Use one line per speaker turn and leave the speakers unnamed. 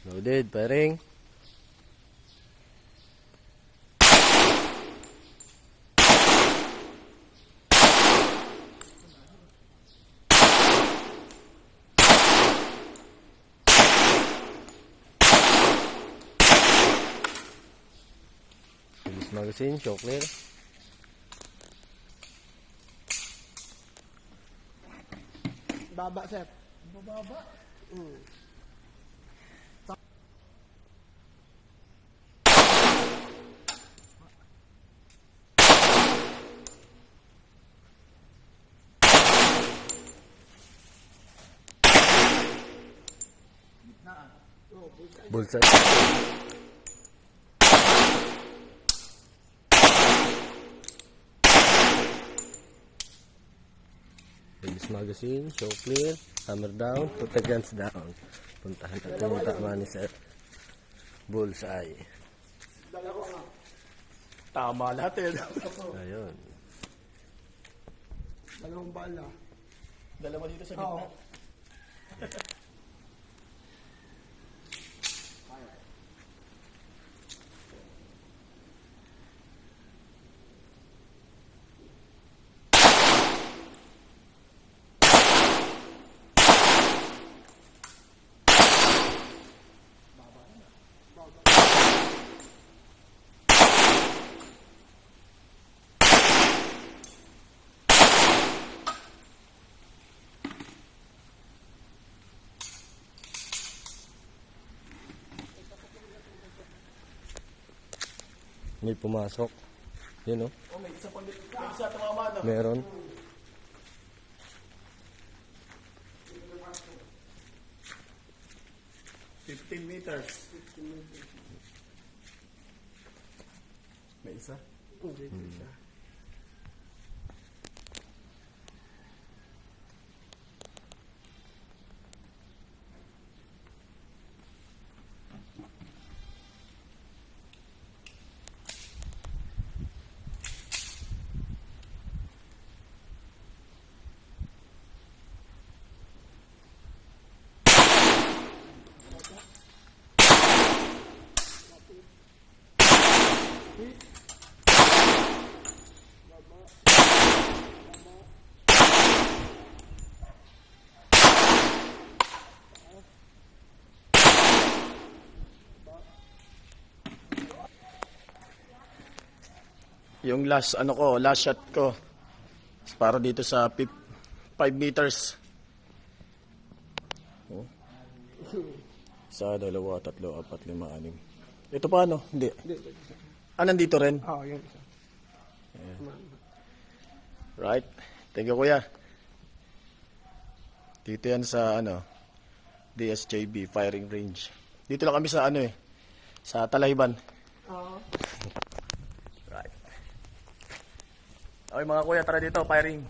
Loaded, firing. Release magazine, show clear.
Baba, sir. Bababa.
Bullseye. Release magazine, show clear, hammer down, put the guns down. Puntahan natin yung tama ni Sir. Bullseye.
Tama lahat eh.
Ayun.
Dalawang bala.
Dalawa dito sa
Oo.
gitna.
May pumasok. Yun o.
Oh, may isa pang dito. May isa tumama na.
Meron.
$15 meters. May isa. Yung last shot ko para dito sa 5 meters. Oh. Isa, dalawa, tatlo, apat, lima, anim. Ito pa ano? Hindi. Ah, nandito rin.
Oo, yun isa.
Right. Thank you, kuya. Dito yan sa DSJB firing range. Dito lang kami sa sa Talayban.
Oo.
Right. Okay mga kuya, tara dito, firing.